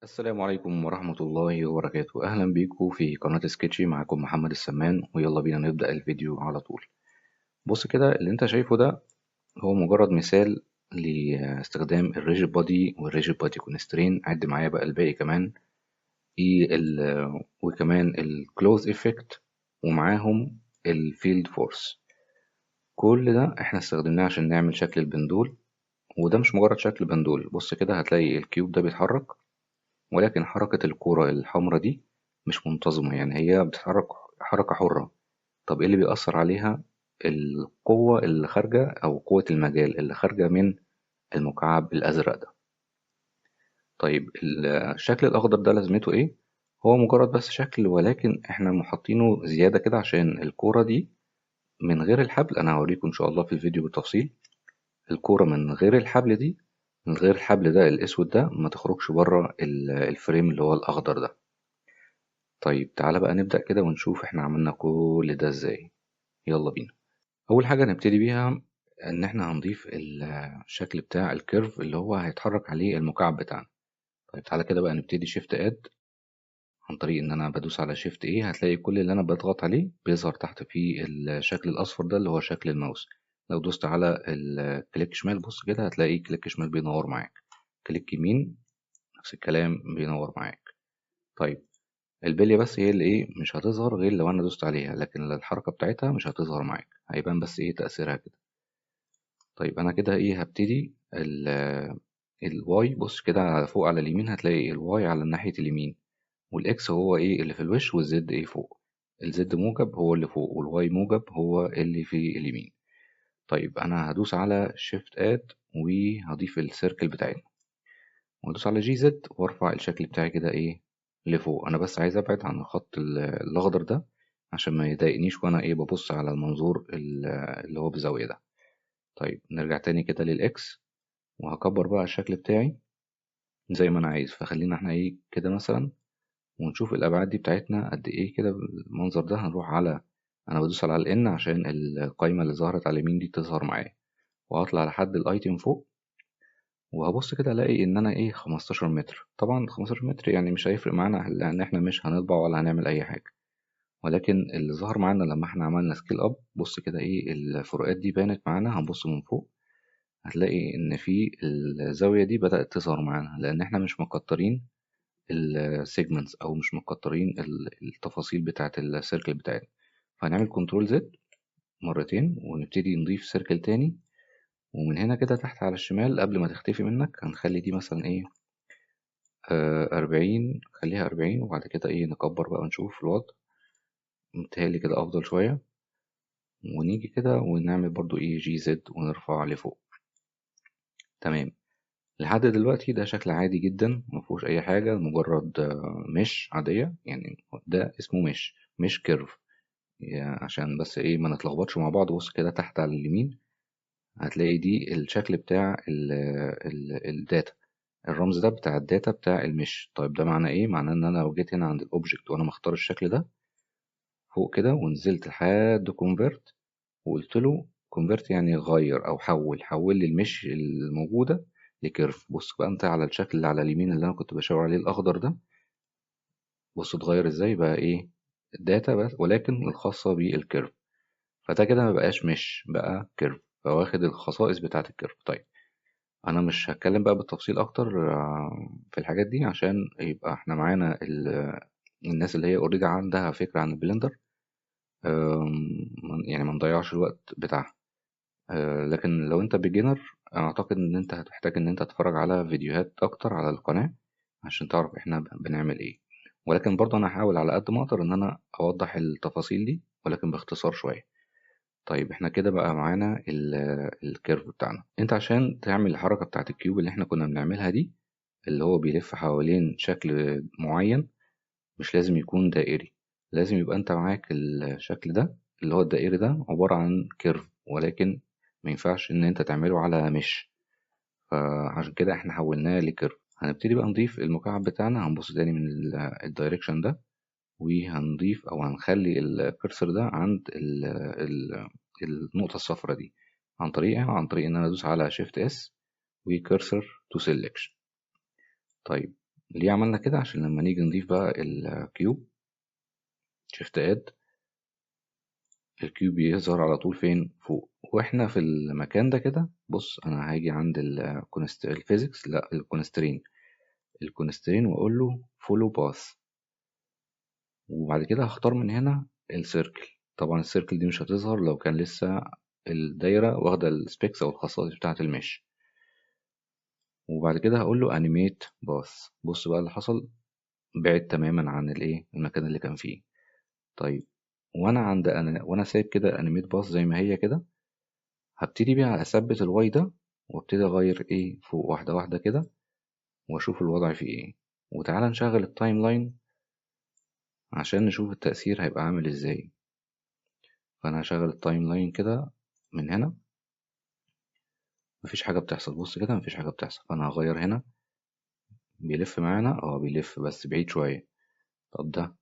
السلام عليكم ورحمة الله وبركاته. أهلا بيكم في قناة سكتشي. معكم محمد السمان، ويلا بينا نبدأ الفيديو على طول. بص كده، اللي انت شايفه ده هو مجرد مثال لاستخدام الريجيد بودي والريجيد بودي كونسترين. عد معايا بقى الباقي كمان، وكمان الكلوز افكت، ومعاهم الفيلد فورس. كل ده احنا استخدمناه عشان نعمل شكل البندول، وده مش مجرد شكل بندول. بص كده، هتلاقي الكيوب ده بيتحرك، ولكن حركة الكرة الحمراء دي مش منتظمة، يعني هي بتتحرك حركة حرة. طب ايه اللي بيأثر عليها؟ القوة اللي خارجة أو قوة المجال اللي خارجة من المكعب الأزرق ده. طيب الشكل الأخضر ده لازمته ايه؟ هو مجرد بس شكل، ولكن احنا محطينه زيادة كده عشان الكورة دي من غير الحبل. أنا هوريكم إن شاء الله في الفيديو بالتفصيل. الكورة من غير الحبل دي، من غير الحبل ده الأسود ده، ما تخرجش بره الفريم اللي هو الأخضر ده. طيب تعالى بقى نبدأ كده ونشوف احنا عملنا كل ده ازاي. يلا بينا. أول حاجة نبتدي بيها إن احنا هنضيف الشكل بتاع الكيرف اللي هو هيتحرك عليه المكعب بتاعنا. طيب تعالى كده بقى نبتدي شيفت اد. عن طريق إن أنا بدوس على شيفت ايه، هتلاقي كل اللي أنا بضغط عليه بيظهر تحت في الشكل الأصفر ده اللي هو شكل الماوس. لو دوست على الكليك شمال، بص كده هتلاقي كليك شمال بينور معاك، كليك يمين نفس الكلام بينور معاك. طيب البلية بس هي اللي ايه مش هتظهر غير لو انا دوست عليها، لكن الحركة بتاعتها مش هتظهر معاك، هيبان بس ايه تأثيرها كده. طيب انا كده ايه هبتدي الواي. بص كده على فوق على اليمين هتلاقي الواي على ناحية اليمين، والاكس هو ايه اللي في الوش، والزد ايه فوق. الزد موجب هو اللي فوق، والواي موجب هو اللي في اليمين. طيب انا هدوس على شيفت اد وهضيف السيركل بتاعتنا، وادوس على جي زد وارفع الشكل بتاعي كده ايه لفوق. انا بس عايز ابعد عن الخط الاخضر ده عشان ما يضايقنيش وانا ايه ببص على المنظور اللي هو بزاوية ده. طيب نرجع تاني كده للاكس، وهكبر بقى الشكل بتاعي زي ما انا عايز. فخلينا احنا ايه كده مثلا، ونشوف الابعاد دي بتاعتنا قد ايه كده بالمنظر ده. هنروح على، انا بدوس على الان عشان القايمة اللي ظهرت على اليمين دي تظهر معايا، وهطلع لحد الايتم فوق، وهبص كده الاقي ان انا ايه 15 متر. طبعا 15 متر يعني مش هيفرق معانا لان احنا مش هنطبع ولا هنعمل اي حاجة، ولكن اللي ظهر معانا لما احنا عملنا سكيل اب، بص كده ايه الفروقات دي بانت معانا. هنبص من فوق هتلاقي ان في الزاوية دي بدأت تظهر معانا، لان احنا مش مكترين السيجمنتس او مش مكترين التفاصيل بتاعة السيركل بتاعتنا. فهنعمل كنترول زد مرتين ونبتدي نضيف سيركل تاني. ومن هنا كده تحت على الشمال قبل ما تختفي منك هنخلي دي مثلا ايه 40. خليها 40، وبعد كده ايه نكبر بقى ونشوف الوضع. متهيألي كده أفضل شوية. ونيجي كده ونعمل برضو ايه جي زد ونرفع لفوق. تمام. لحد دلوقتي ده شكل عادي جدا مفهوش أي حاجة، مجرد مش عادية يعني. ده اسمه مش كيرف يعني، عشان بس ايه ما نتلخبطش مع بعض. بص كده تحت على اليمين هتلاقي دي الشكل بتاع الداتا، الرمز ده بتاع الداتا بتاع المش. طيب ده معناه ايه؟ معناه ان انا لو جيت هنا عند الاوبجكت وانا مختار الشكل ده فوق كده، ونزلت لحد كونفرت، وقلت له كونفرت يعني غير او حول لي المش الموجوده لكيرف. بص بقى انت على الشكل اللي على اليمين اللي انا كنت بشاور عليه الاخضر ده، بص اتغير ازاي بقى ايه الداتا بس، ولكن الخاصه بالكيرف. فده كده ما بقاش مش بقى كيرف، فواخد الخصائص بتاعه الكيرف. طيب انا مش هتكلم بقى بالتفصيل اكتر في الحاجات دي، عشان يبقى احنا معانا الناس اللي هي اوريدي عندها فكره عن البلندر، يعني ما نضيعش الوقت بتاعها. لكن لو انت بيجنر، اعتقد ان انت هتحتاج ان انت تتفرج على فيديوهات اكتر على القناة عشان تعرف احنا بنعمل ايه. ولكن برضه انا هحاول على قد ما اقدر ان انا اوضح التفاصيل دي، ولكن باختصار شوية. طيب احنا كده بقى معانا الكيرف بتاعنا. انت عشان تعمل الحركة بتاعت الكيوب اللي احنا كنا بنعملها دي، اللي هو بيلف حوالين شكل معين، مش لازم يكون دائري. لازم يبقى انت معاك الشكل ده اللي هو الدائري ده عبارة عن كيرف، ولكن ما ينفعش ان انت تعمله على مش. فعشان كده احنا حولناه لكيرف. هنبتدي بقى نضيف المكعب بتاعنا. هنبص تاني من الدايركشن ده، وهنضيف او هنخلي الكرسر ده عند ال النقطة الصفرا دي. عن طريق ايه؟ عن طريق ان انا ادوس على شيفت اس وكرسر تو سيلكشن. طيب ليه عملنا كده؟ عشان لما نيجي نضيف بقى الكيوب شيفت اد، الكيوب يظهر على طول فين؟ فوق. واحنا في المكان ده كده بص، انا هاجي عند الفيزيكس، لا الكونسترين واقول له فولو باث، وبعد كده هختار من هنا السيركل. طبعا السيركل دي مش هتظهر لو كان لسه الدايرة واخدة السبيكس او الخصائص بتاعة المش. وبعد كده هقول له انيميت باث. بص بقى اللي حصل، بعد تماما عن الايه المكان اللي كان فيه. طيب، وانا سايب كده انيميت باث زي ما هي كده، هبتدي بقى اثبت الواي ده، وابتدي اغير ايه فوق واحده واحده كده، واشوف الوضع فيه ايه. وتعالى نشغل التايم لاين عشان نشوف التأثير هيبقى عامل ازاي. فانا هشغل التايم لاين كده من هنا، مفيش حاجه بتحصل. بص كده مفيش حاجه بتحصل. فانا هغير هنا، بيلف معانا، بيلف بس بعيد شويه. طب ده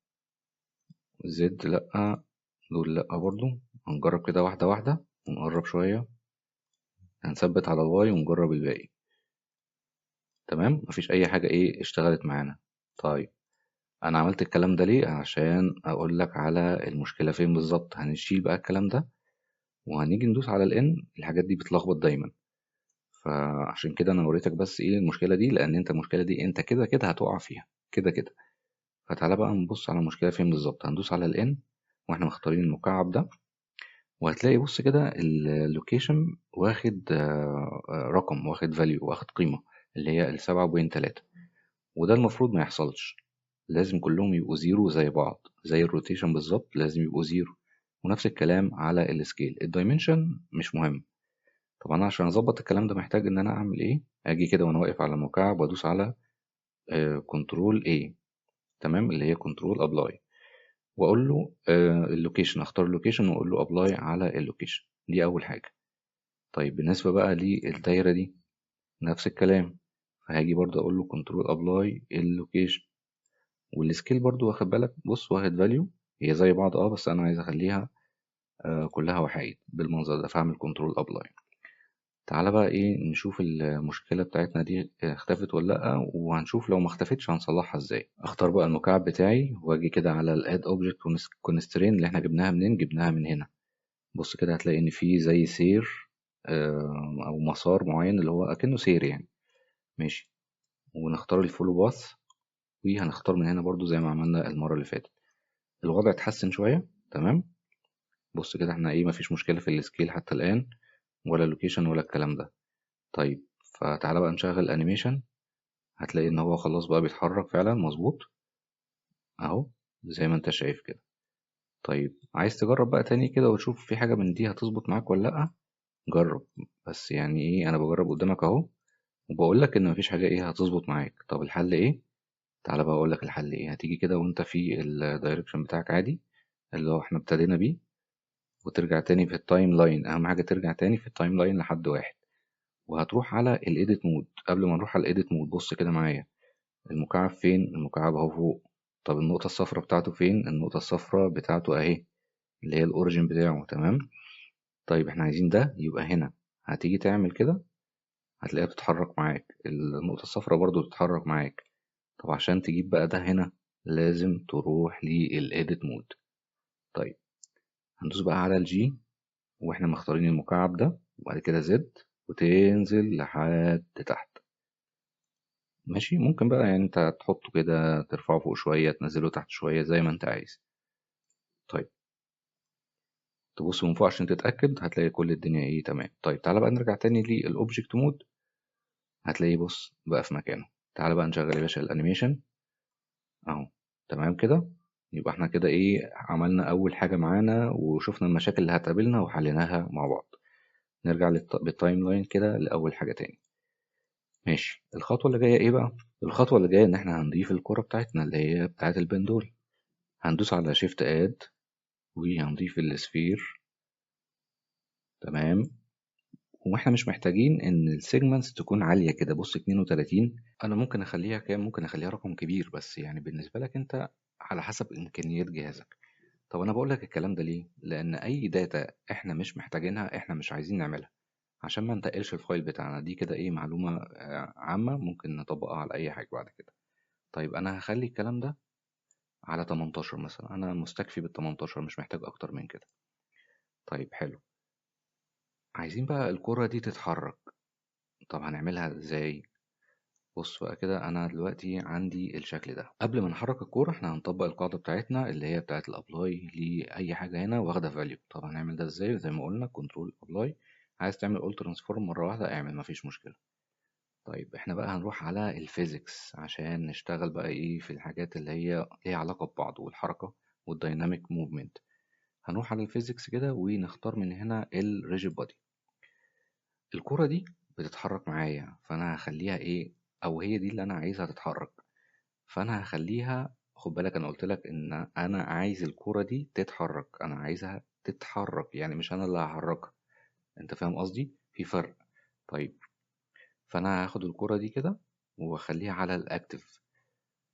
زد لأ، دول لأ برضو. هنجرب كده واحدة واحدة ونقرب شوية، هنثبت على الواي ونجرب الباقي. تمام، مفيش أي حاجة إيه اشتغلت معانا. طيب، أنا عملت الكلام ده ليه؟ عشان أقول لك على المشكلة فين بالظبط. هنشيل بقى الكلام ده وهنيجي ندوس على الإن. الحاجات دي بتلخبط دايما، فعشان كده أنا وريتك بس إيه المشكلة دي، لأن أنت المشكلة دي أنت كده كده هتقع فيها كده كده. فتعالى بقى نبص على المشكلة فين بالظبط. هندوس على الإن واحنا مختارين المكعب ده، وهتلاقي بص كده اللوكيشن واخد رقم، واخد فاليو، واخد قيمة اللي هي ال7.3. وده المفروض ما يحصلش، لازم كلهم يبقوا زيرو زي بعض، زي الروتيشن بالظبط لازم يبقوا زيرو. ونفس الكلام على السكيل. الدايمنشن مش مهم. طب انا عشان اظبط الكلام ده محتاج ان انا اعمل ايه؟ اجي كده وانا واقف على المكعب وادوس على كنترول A، تمام، اللي هي كنترول ابلاي، واقول له اللوكيشن، اختار اللوكيشن واقول له ابلاي على اللوكيشن. دي اول حاجة. طيب بالنسبة بقى للدايرة دي نفس الكلام، فهاجي برضه اقول له كنترول ابلاي اللوكيشن. والسكيل برضه واخد بالك، بص واخد فاليو، هي زي بعض بس انا عايز اخليها كلها وحيد بالمنظر ده، فاعمل كنترول ابلاي. تعالى بقى ايه نشوف المشكلة بتاعتنا دي اختفت ولا لأ، وهنشوف لو ما اختفتش هنصلحها ازاي. اختار بقى المكعب بتاعي واجي كده على الاد اوبجكت كونسترين اللي احنا جبناها منين، جبناها من هنا. بص كده هتلاقي ان في زي سير او مسار معين اللي هو اكنه سير يعني. ماشي، ونختار الفولو باث، وهنختار من هنا برضو زي ما عملنا المرة اللي فاتت. الوضع اتحسن شوية، تمام. بص كده احنا ايه، مفيش مشكلة في السكيل حتى الآن، ولا اللوكيشن ولا الكلام ده. طيب، فتعالى بقى نشغل الانيميشن. هتلاقي ان هو خلاص بقى بيتحرك فعلا مظبوط اهو، زي ما انت شايف كده. طيب، عايز تجرب بقى تاني كده وتشوف في حاجة من دي هتظبط معاك ولا لأ؟ جرب. بس يعني ايه، انا بجرب قدامك اهو، وبقول لك ان مفيش حاجة ايه هتظبط معاك. طب الحل ايه؟ تعالى بقى اقول لك الحل ايه. هتيجي كده وانت في الدايركشن بتاعك عادي اللي هو احنا ابتدينا بيه، وترجع تاني في التايم لاين. اهم حاجة ترجع تاني في التايم لاين لحد واحد، وهتروح على الايديت مود. قبل ما نروح على الايديت مود بص كده معايا، المكعب فين؟ المكعب اهو فوق. طب النقطة الصفراء بتاعته فين؟ النقطة الصفراء بتاعته اهي، اللي هي الاوريجين بتاعه، تمام. طيب احنا عايزين ده يبقى هنا. هتيجي تعمل كده هتلاقيها بتتحرك معاك، النقطة الصفراء برضو بتتحرك معاك. طب عشان تجيب بقى ده هنا لازم تروح للإيديت مود. طيب، هندوس بقى على الجي واحنا مختارين المكعب ده، وبعد كده زد، وتنزل لحد تحت. ماشي، ممكن بقى يعني انت تحطه كده، ترفعه فوق شوية، تنزله تحت شوية، زي ما انت عايز. طيب، تبص من فوق عشان تتأكد، هتلاقي كل الدنيا ايه تمام. طيب تعالى بقى نرجع تاني للأوبجكت مود. هتلاقيه بص بقى في مكانه. تعالى بقى نشغل يا باشا الأنيميشن اهو، تمام كده. يبقى احنا كده ايه، عملنا اول حاجة معانا وشفنا المشاكل اللي هتقابلنا وحليناها مع بعض. نرجع بالتايم لاين كده لأول حاجة تاني. ماشي، الخطوة اللي جاية ايه بقى؟ الخطوة اللي جاية ان احنا هنضيف الكرة بتاعتنا اللي هي بتاعت البندول. هندوس على شيفت اد وهنضيف السفير، تمام. واحنا مش محتاجين ان السيجمنتس تكون عالية كده. بص 32، انا ممكن اخليها كام؟ ممكن اخليها رقم كبير، بس يعني بالنسبة لك انت على حسب امكانيات جهازك. طب انا بقول لك الكلام ده ليه؟ لان اي داتا احنا مش محتاجينها احنا مش عايزين نعملها، عشان ما نتقلش الفايل بتاعنا. دي كده ايه معلومة عامة ممكن نطبقها على اي حاجة بعد كده. طيب انا هخلي الكلام ده على 18 مثلا، انا مستكفي بال 18 مش محتاج اكتر من كده. طيب حلو، عايزين بقى الكرة دي تتحرك. طب هنعملها ازاي؟ بص بقى كده، انا دلوقتي عندي الشكل ده. قبل ما نحرك الكورة احنا هنطبق القاعدة بتاعتنا اللي هي بتاعت الابلاي لاي حاجة هنا واخدة فاليو. طب هنعمل ده ازاي؟ زي ما قلنا كنترول ابلاي. عايز تعمل اول ترانسفورم مرة واحدة اعمل، مفيش مشكلة. طيب احنا بقى هنروح على الفيزيكس عشان نشتغل بقى ايه في الحاجات اللي هي ليها علاقة ببعض والحركة والديناميك موفمنت. هنروح على الفيزيكس كده ونختار من هنا الريجيد بودي. الكرة دي بتتحرك معايا، فانا هخليها ايه، او هي دي اللي انا عايزها تتحرك. فانا هخليها، خد بالك انا قلت لك ان انا عايز الكرة دي تتحرك، انا عايزها تتحرك يعني مش انا اللي هحركها. انت فاهم قصدي؟ في فرق. طيب فانا هاخد الكرة دي كده واخليها على الاكتف،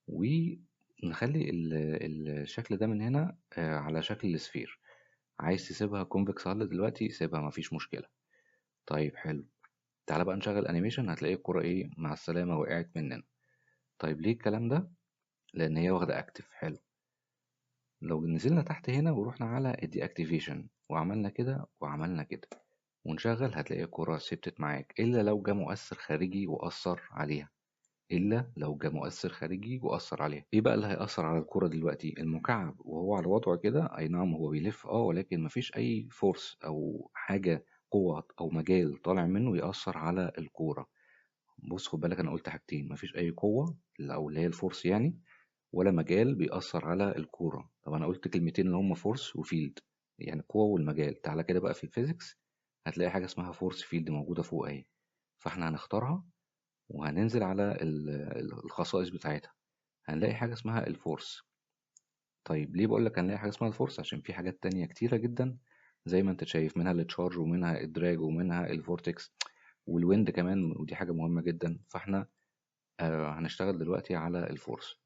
ونخلي الشكل ده من هنا على شكل السفير. عايز تسيبها كونفكس هالة دلوقتي سيبها مفيش مشكلة. طيب حلو، تعالى بقى نشغل انيميشن هتلاقي الكرة ايه مع السلامة وقعت مننا. طيب ليه الكلام ده؟ لان هي واخدة اكتف. حلو، لو نزلنا تحت هنا ورحنا على الدي اكتيفيشن وعملنا كده وعملنا كده ونشغل هتلاقي الكرة ثبتت معاك، الا لو جه مؤثر خارجي واثر عليها. الا لو جه مؤثر خارجي واثر عليها. ايه بقى اللي هيأثر على الكرة دلوقتي؟ المكعب وهو على وضعه كده، اي نعم هو بيلف ولكن مفيش اي فورس او حاجة، قوة او مجال طالع منه يأثر على الكورة. بص خد بالك انا قلت حاجتين، مفيش اي قوة او اللي هي الفورس يعني، ولا مجال بيأثر على الكورة. طب انا قلت كلمتين اللي هم فورس وفيلد، يعني القوة والمجال. تعالى كده بقى في الفيزيكس هتلاقي حاجة اسمها فورس فيلد موجودة فوق اهي، فاحنا هنختارها وهننزل على الخصائص بتاعتها هنلاقي حاجة اسمها الفورس. طيب ليه بقولك هنلاقي حاجة اسمها الفورس؟ عشان في حاجات تانية كتيرة جدا زي ما انت شايف، منها التشارج ومنها الدراج ومنها الفورتكس والويند كمان، ودي حاجة مهمة جدا. فاحنا هنشتغل دلوقتي على الفورس،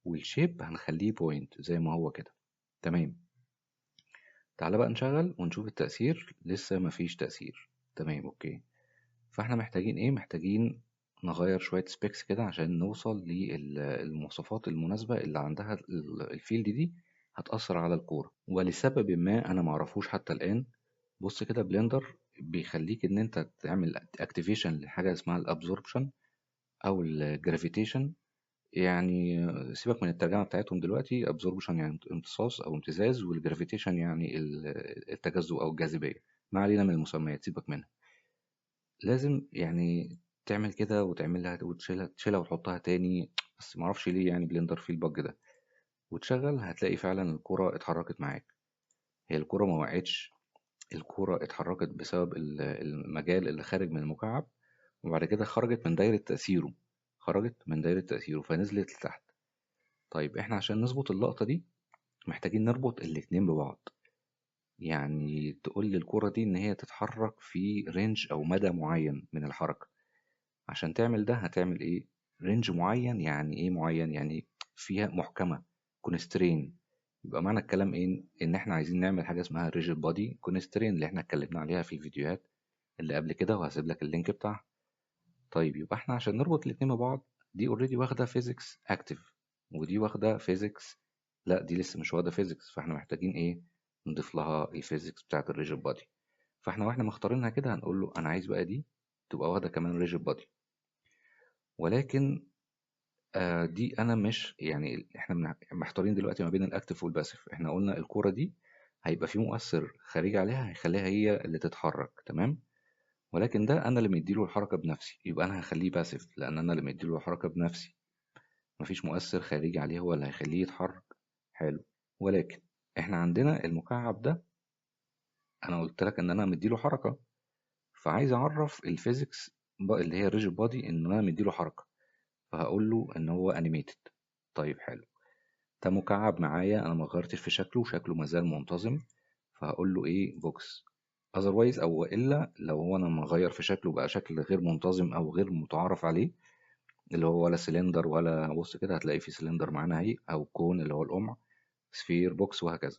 والشيب هنخليه بوينت زي ما هو كده. تمام، تعالى بقى نشغل ونشوف التأثير. لسه مفيش تأثير. تمام اوكي. فاحنا محتاجين ايه؟ محتاجين نغير شوية سبيكس كده عشان نوصل للمواصفات المناسبة اللي عندها الفيلد دي هتأثر على الكورة، ولسبب ما انا معرفوش حتى الآن. بص كده بلندر بيخليك ان انت تعمل اكتيفيشن لحاجة اسمها الابزوربشن او الجرافيتيشن. يعني سيبك من الترجمة بتاعتهم دلوقتي. absorption يعني امتصاص أو امتزاج، والجرافيتيشن يعني التجاذب أو الجاذبية. ما علينا من المسميات، سيبك منها. لازم يعني تعمل كده وتعملها وتشيلها تشيلها وتحطها تاني، بس معرفش ليه يعني بلندر فيه البج ده. وتشغل هتلاقي فعلا الكرة اتحركت معاك. هي الكرة ما وقعتش، الكرة اتحركت بسبب المجال اللي خارج من المكعب، وبعد كده خرجت من دايرة تأثيره. خرجت من دايرة تأثيره فنزلت لتحت. طيب احنا عشان نظبط اللقطة دي محتاجين نربط الاتنين ببعض. يعني تقول للكرة دي ان هي تتحرك في رينج او مدى معين من الحركة. عشان تعمل ده هتعمل ايه؟ رينج معين. يعني ايه معين؟ يعني فيها محكمة، كونسترين. يبقى معنى الكلام ايه؟ ان احنا عايزين نعمل حاجة اسمها ريجيد بودي كونسترين اللي احنا اتكلمنا عليها في الفيديوهات اللي قبل كده، وهسيب لك اللينك بتاعها. طيب يبقى احنا عشان نربط الاتنين ببعض، دي اوريدي واخدة فيزيكس اكتف، ودي واخدة فيزيكس، لا دي لسه مش واخدة فيزيكس. فاحنا محتاجين ايه؟ نضيف لها الفيزيكس بتاعت الريجيد بودي. فاحنا واحنا مختارينها كده هنقول له انا عايز بقى دي تبقى واخدة كمان ريجيد بودي. ولكن دي انا مش يعني احنا محتارين دلوقتي ما بين الاكتف والباسف. احنا قلنا الكورة دي هيبقى في مؤثر خارجي عليها هيخليها هي اللي تتحرك، تمام. ولكن ده انا اللي مديله الحركة بنفسي، يبقى انا هخليه باسف لان انا اللي مديله الحركة بنفسي. مفيش مؤثر خارجي عليه هو اللي هيخليه يتحرك. حلو. ولكن احنا عندنا المكعب ده، انا قلت لك ان انا مديله حركة، فعايز اعرف الفيزيكس اللي هي الريجيد بودي ان انا مديله حركة، فهقول له ان هو انيميتد. طيب حلو، ده مكعب معايا انا ما غيرتش في شكله، شكله مازال منتظم، فهقول له ايه بوكس. اذروايز او الا لو هو انا مغير في شكله بقى شكل غير منتظم او غير متعارف عليه، اللي هو ولا سلندر ولا، بص كده هتلاقي في سلندر معانا اهي، او كون اللي هو القمع، سفير، بوكس، وهكذا.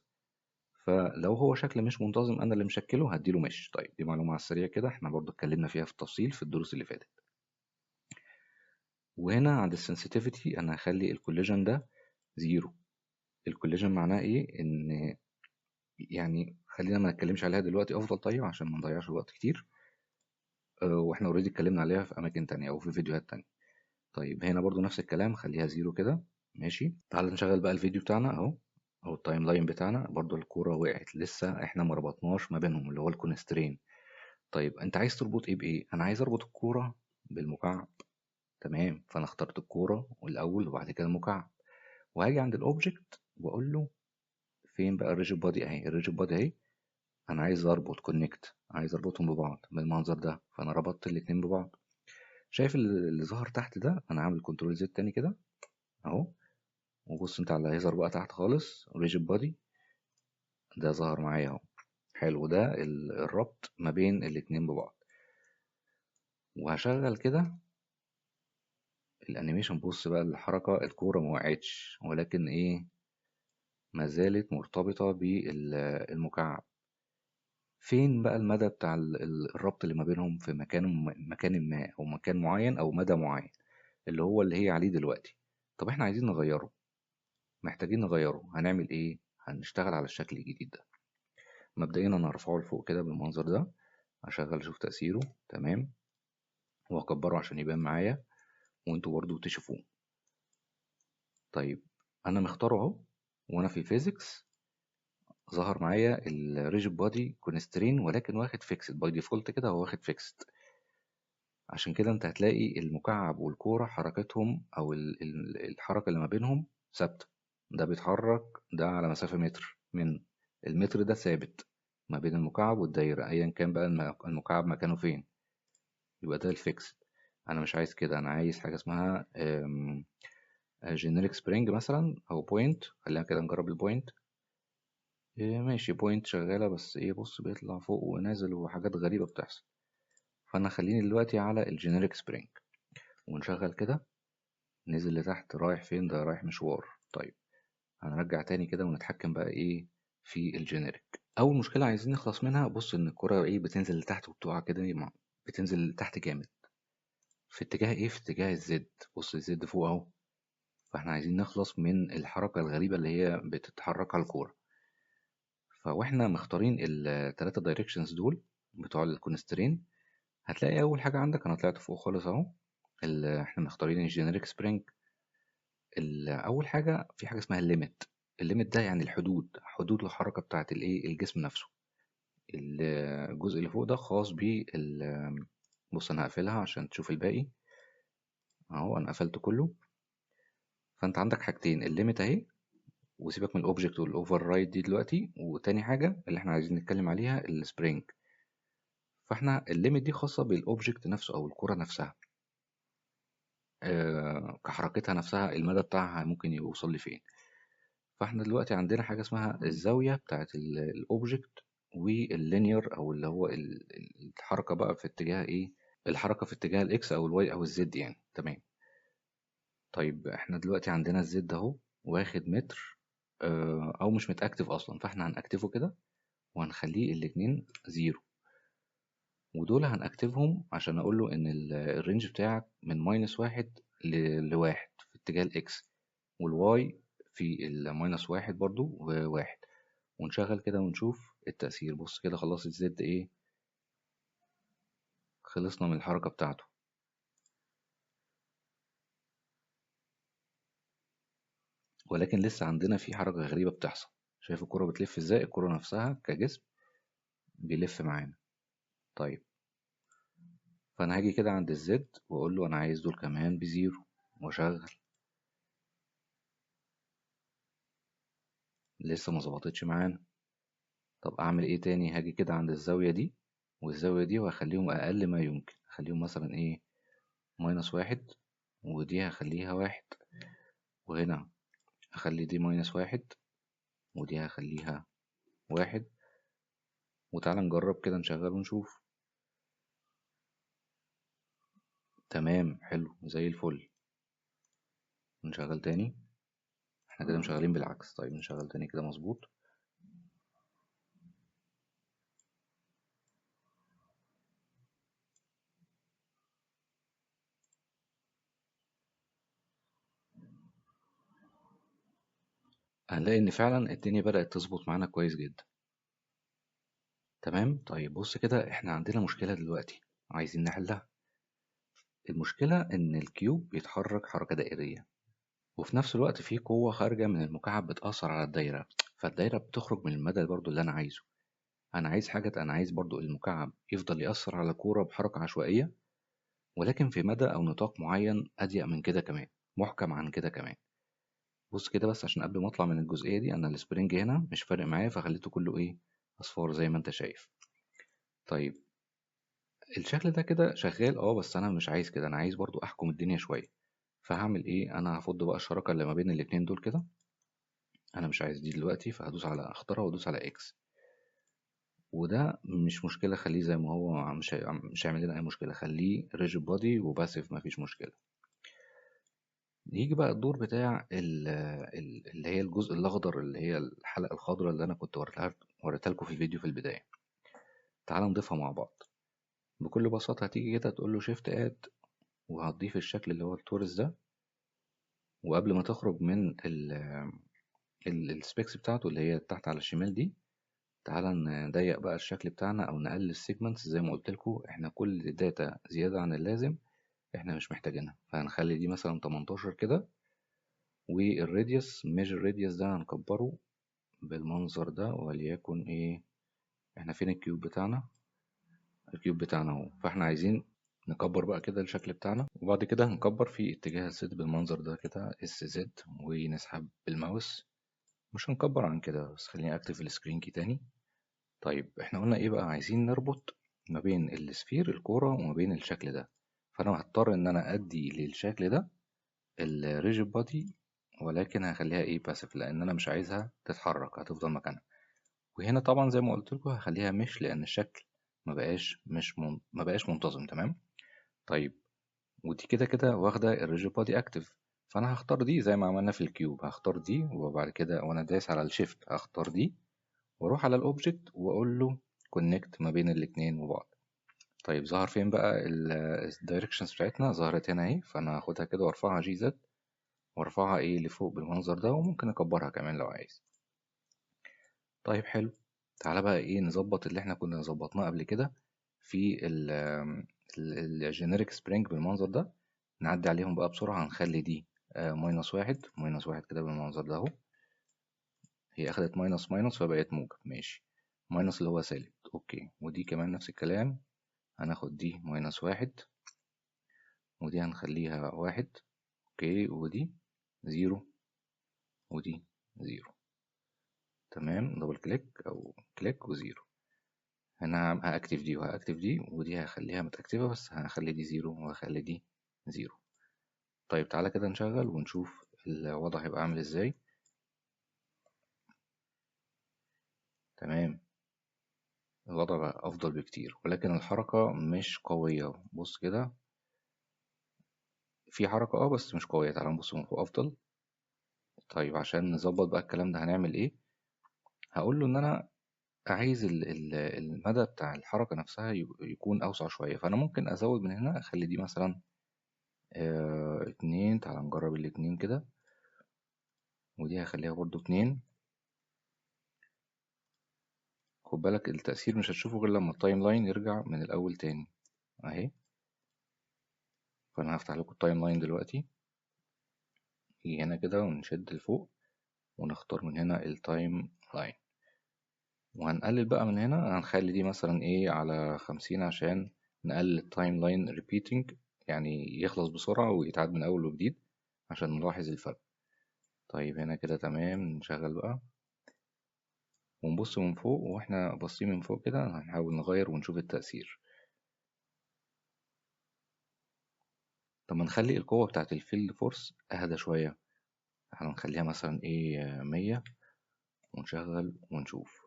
فلو هو شكل مش منتظم انا اللي مشكله هديله مش. طيب دي معلومه على السريع كده احنا برضو اتكلمنا فيها في التفصيل في الدروس اللي فاتت. وهنا عند السنسيتيفيتي انا هخلي الكوليجن ده 0. الكوليجن معناه ايه؟ ان يعني خلينا ما نتكلمش عليها دلوقتي افضل، طيب عشان ما نضيعش وقت كتير. واحنا اوريدي اتكلمنا عليها في اماكن تانية او في فيديوهات تانية. طيب هنا برضو نفس الكلام، خليها 0 كده. ماشي، تعال نشغل بقى الفيديو بتاعنا اهو، او التايم لاين بتاعنا. برضو الكورة وقعت لسه، احنا ما ربطناش ما بينهم اللي هو الكونسترين. طيب انت عايز تربط ايه بايه؟ انا عايز اربط الكورة بالمكعب. تمام، فانا اخترت الكورة الاول وبعد كده المكعب. وهاجي عند الاوبجكت واقول له فين بقى الريجيد بادي؟ اهي الريجيد بادي اهي. انا عايز اربط كونكت، عايز اربطهم ببعض بالمنظر ده، فانا ربطت الاتنين ببعض. شايف اللي ظهر تحت ده؟ انا عامل كنترول زد تاني كده اهو. وبص انت على اللي هيظهر بقى تحت خالص، ريجيد بادي ده ظهر معايا اهو. حلو، ده الربط ما بين الاتنين ببعض. وهشغل كده الانيميشن. بص بقى الحركة، الكورة ما وقعتش ولكن ايه، ما زالت مرتبطة بالمكعب. فين بقى المدى بتاع الربط اللي ما بينهم؟ في مكان ما او مكان معين او مدى معين، اللي هي عليه دلوقتي. طب احنا عايزين نغيره، محتاجين نغيره. هنعمل ايه؟ هنشتغل على الشكل الجديد ده. مبدئيا انا هرفعه لفوق كده بالمنظر ده، هشغل اشوف تأثيره. تمام، واكبره عشان يبان معايا وانتوا برضو تشوفوه. طيب انا مختاره اهو، وانا في الفيزيكس ظهر معايا الريجيد بادي كونسترين، ولكن واخد فيكسد باي ديفولت كده، هو واخد فيكسد. عشان كده انت هتلاقي المكعب والكورة حركتهم او الحركة اللي ما بينهم ثابتة. ده بيتحرك ده على مسافة متر، من المتر ده ثابت ما بين المكعب والدايرة، ايا كان بقى المكعب مكانه فين. يبقى ده الفيكس. انا مش عايز كده، انا عايز حاجة اسمها جينيريك سبرينج مثلا او بوينت. خلينا كده نجرب البوينت. ماشي، بوينت شغالة، بس ايه، بص بيطلع فوق ونازل وحاجات غريبة بتحصل. فانا خليني دلوقتي على الجينيريك سبرينج ونشغل كده. نزل لتحت، رايح فين ده؟ رايح مشوار. طيب هنرجع تاني كده ونتحكم بقى ايه في الجينيريك. اول مشكلة عايزين نخلص منها، بص ان الكرة ايه بتنزل لتحت وبتقع كده، بتنزل لتحت جامد. في اتجاه ايه؟ في اتجاه الزد. بص الزد فوق اهو. فاحنا عايزين نخلص من الحركة الغريبة اللي هي بتتحرك على الكورة. فاحنا مختارين التلاتة دايركشنز دول بتوع الكونسترين. هتلاقي اول حاجة عندك، انا طلعت فوق خالص اهو، احنا مختارين الجينيريك سبرينج. اول حاجه في حاجه اسمها الليميت. الليميت ده يعني حدود الحركه بتاعه الايه، الجسم نفسه. الجزء اللي فوق ده خاص بص انا هقفلها عشان تشوف الباقي اهو. انا قفلت كله. فانت عندك حاجتين، الليميت اهي، وسيبك من الاوبجكت والاوفر رايد دي دلوقتي. وتاني حاجه اللي احنا عايزين نتكلم عليها السبرينج. فاحنا الليميت دي خاصه بالاوبجكت نفسه او الكره نفسها، كحركتها نفسها، المدى بتاعها ممكن يوصل لفين. فاحنا دلوقتي عندنا حاجة اسمها الزاوية بتاعت الأوبجكت، واللينير أو اللي هو الحركة بقى في اتجاه إيه، الحركة في اتجاه الإكس أو الواي أو الزد يعني. تمام. طيب احنا دلوقتي عندنا الزد أهو واخد متر، أو مش متأكتف أصلا، فاحنا هنأكتفه كده وهنخليه الاتنين 0. ودول هنأكتفهم عشان أقول له إن الرينج بتاعك من -1 لواحد في اتجاه الإكس، والواي في -1 برضو وواحد. ونشغل كده ونشوف التأثير. بص كده خلاص الزد ايه، خلصنا من الحركة بتاعته. ولكن لسه عندنا في حركة غريبة بتحصل. شايف الكرة بتلف ازاي؟ الكرة نفسها كجسم بيلف معانا. طيب فانا هاجي كده عند الزد واقول له انا عايز دول كمان ب0 واشغل. لسه ما ظبطتش معانا. طب اعمل ايه تاني؟ هاجي كده عند الزاوية دي والزاوية دي وهخليهم اقل ما يمكن. هخليهم مثلا ايه، -1، ودي هخليها 1. وهنا هخلي دي -1 ودي هخليها 1. وتعالى نجرب كده، نشغل ونشوف. تمام، حلو زي الفل. نشغل تاني. احنا كده مشغلين بالعكس. طيب نشغل تاني كده مظبوط. هنلاقي ان فعلا الدنيا بدأت تظبط معانا كويس جدا. تمام. طيب بص كده، احنا عندنا مشكلة دلوقتي عايزين نحلها. المشكلة ان الكيوب بيتحرك حركة دائرية، وفي نفس الوقت في قوة خارجة من المكعب بتأثر على الدايرة، فالدايرة بتخرج من المدى برضو اللي أنا عايزه. أنا عايز برضو المكعب يفضل يأثر على الكورة بحركة عشوائية، ولكن في مدى أو نطاق معين أضيق من كده كمان، محكم عن كده كمان. بص كده بس، عشان قبل ما أطلع من الجزئية دي، أنا السبرينج هنا مش فارق معايا، فخليته كله إيه، أصفار زي ما أنت شايف. طيب الشكل ده كده شغال، بس أنا مش عايز كده، أنا عايز برضو أحكم الدنيا شوية. فهعمل إيه؟ أنا هفض بقى الشراكة اللي ما بين الاتنين دول كده. انا مش عايز دي دلوقتي، فهدوس على اختارها وادوس على اكس. وده مش مشكله، خليه زي ما هو، مش هيعمل لنا اي مشكله، خليه ريجيد بودي وباسيف، مفيش مشكله. يجي بقى الدور بتاع اللي هي الجزء الاخضر، اللي هي الحلقه الخضراء اللي انا كنت وريتها لكم في الفيديو في البدايه. تعال نضيفها مع بعض. بكل بساطه هتيجي كده تقول له شيفت اد، وهتضيف الشكل اللي هو التورس ده. وقبل ما تخرج من السبيكس بتاعته اللي هي تحت على الشمال دي، تعالى نضيق بقى الشكل بتاعنا او نقلل السيجمنتس. زي ما قلت لكم، احنا كل داتا زيادة عن اللازم احنا مش محتاجينها، فهنخلي دي مثلا 18 كده. والراديوس، ميجر راديوس ده هنكبره بالمنظر ده، وليكن ايه، احنا فين الكيوب بتاعنا؟ الكيوب بتاعنا اهو. فاحنا عايزين نكبر بقى كده الشكل بتاعنا، وبعد كده هنكبر في اتجاه الزد بالمنظر ده كده، اس زد، ونسحب بالماوس. مش هنكبر عن كده، بس خليني اكتب السكرين كي تاني. طيب احنا قلنا ايه بقى؟ عايزين نربط ما بين السفير الكورة وما بين الشكل ده. فانا هضطر ان انا ادي للشكل ده الريجيد بادي، ولكن هخليها ايه، باسف، لان انا مش عايزها تتحرك، هتفضل مكانها. وهنا طبعا زي ما قلت لكم هخليها مش، لان الشكل ما بقاش منتظم. تمام. طيب ودي كده كده واخده الريجيد بادي اكتف، فانا هختار دي زي ما عملنا في الكيوب، هختار دي، وبعد كده وانا دايس على الشيفت هختار دي، واروح على الاوبجكت واقول له كونكت ما بين الاتنين وبعض. طيب ظهر فين بقى الدايركشنز بتاعتنا؟ ظهرت هنا اهي. فانا هاخدها كده وارفعها جي زد، وارفعها ايه لفوق بالمنظر ده، وممكن اكبرها كمان لو عايز. طيب حلو. تعالى بقى ايه، نظبط اللي احنا كنا ظبطناه قبل كده في الجينيريك سبرينج بالمنظر ده. نعدي عليهم بقى بسرعة. هنخلي دي ماينس واحد، ماينس واحد كده بالمنظر ده اهو. هي اخدت ماينس ماينس فبقت موجب، ماشي. ماينس اللي هو سالب، اوكي. ودي كمان نفس الكلام، هناخد دي ماينس واحد، ودي هنخليها واحد، اوكي. ودي زيرو، ودي زيرو. تمام. دبل كليك او كليك وزيرو. انا هاكتف دي وهاكتف دي، ودي هخليها متأكتفة، بس هخلي دي زيرو وهخلي دي زيرو. طيب تعالى كده نشغل ونشوف الوضع هيبقى عامل ازاي. تمام. الوضع بقى افضل بكتير، ولكن الحركة مش قوية. بص كده، في حركة بس مش قوية. تعالى نبص من فوق افضل. طيب عشان نظبط بقى الكلام ده هنعمل ايه؟ هقول له ان انا عايز المدى بتاع الحركة نفسها يكون أوسع شوية. فأنا ممكن أزود من هنا، أخلي دي مثلا اتنين. تعال نجرب الاتنين كده. ودي هخليها برضو اتنين. خد بالك التأثير مش هتشوفه غير لما التايم لاين يرجع من الأول تاني أهي. فأنا هفتح لكم التايم لاين دلوقتي. نيجي هنا كده ونشد لفوق، ونختار من هنا التايم لاين، وهنقلل بقى من هنا. هنخلي دي مثلا ايه على 50، عشان نقلل التايم لاين ريبيتنج، يعني يخلص بسرعة ويتعاد من أول وجديد، عشان نلاحظ الفرق. طيب هنا كده تمام. نشغل بقى ونبص من فوق، واحنا باصين من فوق كده هنحاول نغير ونشوف التأثير. طب ما نخلي القوة بتاعة الفيلد فورس أهدى شوية. هنخليها مثلا ايه 100، ونشغل ونشوف.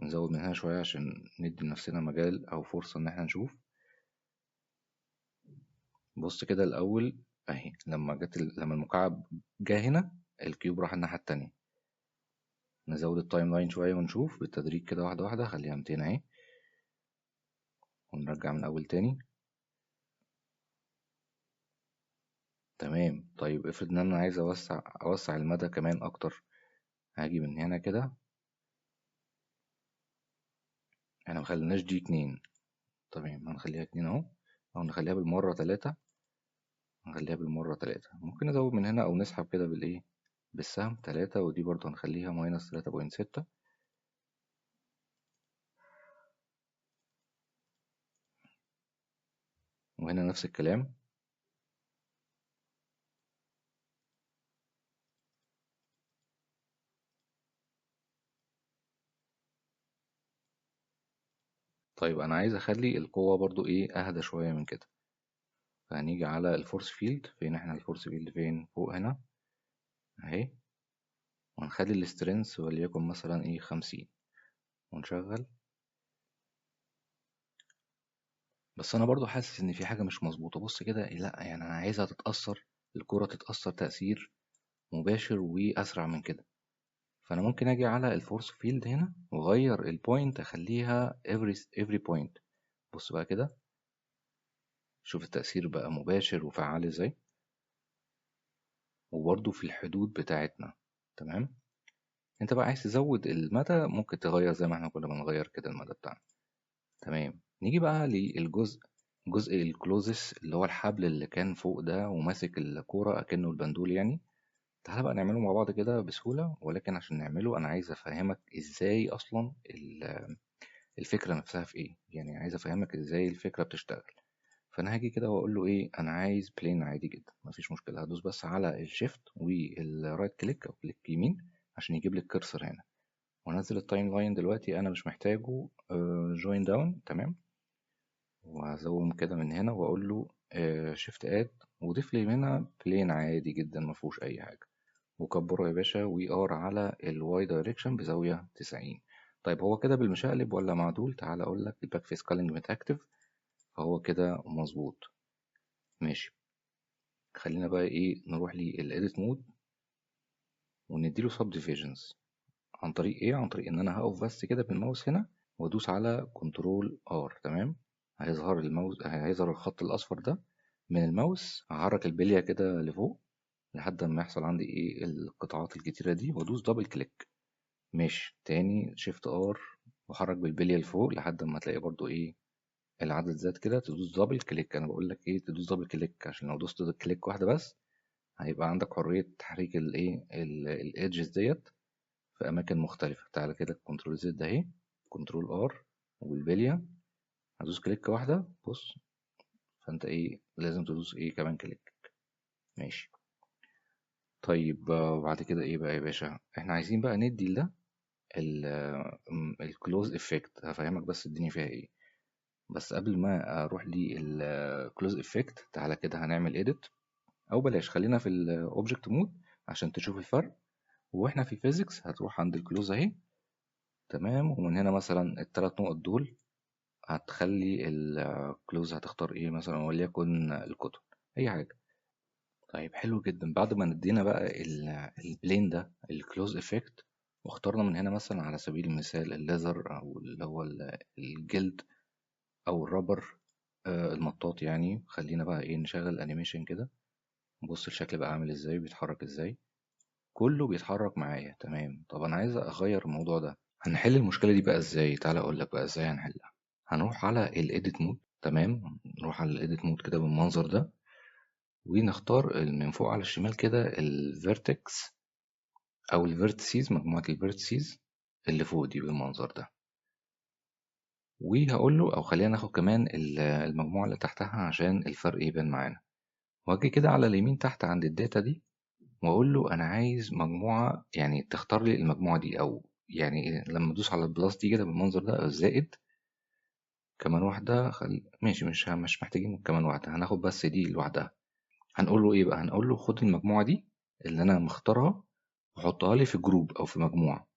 نزود من هنا شوية عشان ندي لنفسنا مجال أو فرصة إن احنا نشوف. بص كده الأول أهي، لما المكعب جه هنا، الكيوب راح الناحية التانية. نزود التايم لاين شوية ونشوف بالتدريج كده، واحدة واحدة. خليها 200 اهي، ونرجع من أول تاني. تمام. طيب افرض ان انا عايز اوسع المدى كمان اكتر. هاجي من هنا كده، احنا مخليناش دي 2. تمام، هنخليها 2 اهو، او نخليها بالمرة 3. هنخليها بالمرة 3. ممكن نزود من هنا او نسحب كده بالايه، بالسهم 3. ودي برضو هنخليها ماينس 3.6. وهنا نفس الكلام. طيب انا عايز اخلي القوة برضو ايه اهدى شوية من كده. فهنيجي على الفورس فيلد. فين احنا الفورس فيلد؟ فين؟ فوق هنا اهي. وهنخلي السترينث وليكن مثلا ايه 50. ونشغل. بس انا برضو حاسس ان في حاجة مش مظبوطة. بص كده، لا يعني انا عايزها تتأثر، الكرة تتأثر تأثير مباشر واسرع من كده. فانا ممكن اجي على الفورس فيلد هنا واغير البوينت، اخليها every point. بص بقى كده، شوف التأثير بقى مباشر وفعال ازاي، وبرضو في الحدود بتاعتنا. تمام. انت بقى عايز تزود المدى، ممكن تغير زي ما احنا كنا بنغير كده المدى بتاعنا. تمام. نيجي بقى للجزء، جزء الكلوزس اللي هو الحبل اللي كان فوق ده وماسك الكورة أكنه البندول يعني. تعالى بقى نعمله مع بعض كده بسهولة. ولكن عشان نعمله أنا عايز أفهمك إزاي أصلا الفكرة نفسها في إيه. يعني عايز أفهمك إزاي الفكرة بتشتغل. فأنا هاجي كده وأقول له إيه، أنا عايز بلين عادي جدا مفيش مشكلة. هدوس بس على الشيفت والرايت كليك أو كليك يمين عشان يجيب لي الكرسر هنا. وانزل التايم لاين دلوقتي انا مش محتاجه. جوين داون. تمام. وهزوم كده من هنا واقول له شيفت اد، وضيف لي هنا بلين عادي جدا مفهوش اي حاجه. وكبره يا باشا وي ار على الواي دايركشن بزاويه 90. طيب هو كده بالمشقلب ولا معدول؟ تعال اقول لك، الباك فيس كالينج متاكتف، فهو كده مظبوط. ماشي. خلينا بقى ايه نروح للإيديت مود ونديله سب ديفيجنز. عن طريق ايه؟ عن طريق ان انا هقف بس كده بالماوس هنا وادوس على كنترول ار. تمام. هيظهر الماوس، هيظهر الخط الاصفر ده من الماوس. هحرك البلية كده لفوق لحد ما يحصل عندي ايه القطاعات الكتيرة دي وادوس دبل كليك. ماشي. تاني شيفت ار وحرك بالبلية لفوق لحد ما تلاقي برضو ايه العدد زاد كده، تدوس دبل كليك. انا بقول لك ايه تدوس دبل كليك عشان لو دوست كليك واحدة بس هيبقى عندك حرية تحريك الايه الايدجز ديت في أماكن مختلفة. تعالى كده كنترول زد أهي، كنترول ار والبلية. هدوس كليك واحدة بص. فأنت إيه لازم تدوس إيه كمان كليك. ماشي. طيب وبعد كده إيه بقى يا باشا؟ إحنا عايزين بقى ندي لده الكلوز افكت. هفهمك بس الدنيا فيها إيه. بس قبل ما أروح للكلوز افكت تعالى كده هنعمل إيديت. أو بلاش، خلينا في الأوبجكت مود عشان تشوف الفرق. وإحنا في فيزيكس هتروح عند الكلوز أهي. تمام. ومن هنا مثلا التلات نقط دول هتخلي الكلوز هتختار ايه مثلا وليكن الكتب، اي حاجة. طيب حلو جدا. بعد ما ندينا بقى البلين ده الكلوز افكت واخترنا من هنا مثلا على سبيل المثال الليزر او اللي هو الجلد او الرابر، المطاط يعني. خلينا بقى ايه نشغل الانيميشن كده. بص الشكل بقى عامل ازاي، بيتحرك ازاي، كله بيتحرك معايا. تمام. طب انا عايز اغير الموضوع ده. هنحل المشكلة دي بقى ازاي؟ تعالى اقول لك بقى ازاي هنحلها. هنروح على الايديت مود. تمام. نروح على الايديت مود كده بالمنظر ده. ونختار من فوق على الشمال كده الفيرتكس او الفيرتسيز، مجموعة الفيرتسيز اللي فوق دي بالمنظر ده. وهقول له، او خلينا ناخد كمان المجموعة اللي تحتها عشان الفرق يبان معانا. واجي كده على اليمين تحت عند الداتا دي واقول له انا عايز مجموعة، يعني تختار لي المجموعة دي. او يعني لما ادوس على البلاس دي كده بالمنظر ده الزائد كمان واحدة ماشي، مش محتاجين كمان واحدة، هناخد بس دي لوحدها. هنقول له ايه بقى؟ هنقول له خد المجموعة دي اللي انا مختارها وحطها لي في جروب او في مجموعة.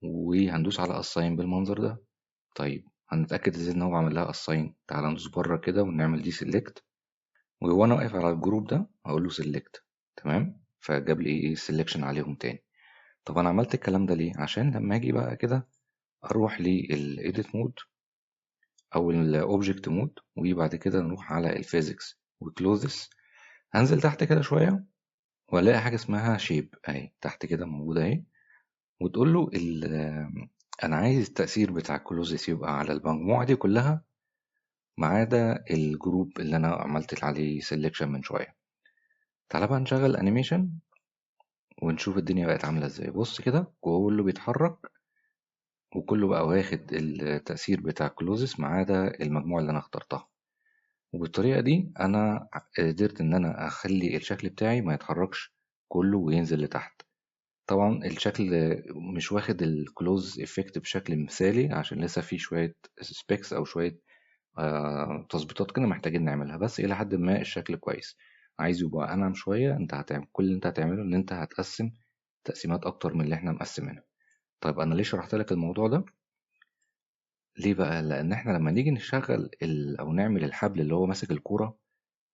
وهندوس على assign بالمنظر ده. طيب هنتأكد ازاي ان هو عمل لها assign؟ تعالى ندوس بره كده ونعمل دي select. وانا واقف على الجروب ده هقول له select. تمام. فجاب لي ايه selection عليهم تاني. طب انا عملت الكلام ده ليه؟ عشان لما اجي بقى كده اروح للايديت مود او الاوبجكت مود وبعد كده نروح على الفيزيكس وكلوزس. هنزل تحت كده شوية والاقي حاجة اسمها شيب اهي تحت كده موجودة اهي، وتقول له انا عايز التأثير بتاع الكلوزيس يبقى على المجموعة دي كلها ما عدا الجروب اللي انا عملت عليه سيلكشن من شوية. تعالى بقى نشغل انيميشن ونشوف الدنيا بقت عاملة ازاي. بص كده كله بيتحرك وكله بقى واخد التأثير بتاع الكلوزيس ما عدا المجموعة اللي انا اخترتها. وبالطريقة دي انا قدرت ان انا اخلي الشكل بتاعي ما يتحركش كله وينزل لتحت. طبعا الشكل مش واخد الكلوز افكت بشكل مثالي عشان لسه في شوية سبيكس او شوية تظبيطات كده محتاجين نعملها، بس الى حد ما الشكل كويس. عايز يبقى انعم شوية، انت هتعمل كل اللي انت هتعمله ان انت هتقسم تقسيمات اكتر من اللي احنا مقسمينها. طيب انا ليه شرحت لك الموضوع ده؟ ليه بقى؟ لان احنا لما نيجي نشغل او نعمل الحبل اللي هو ماسك الكورة،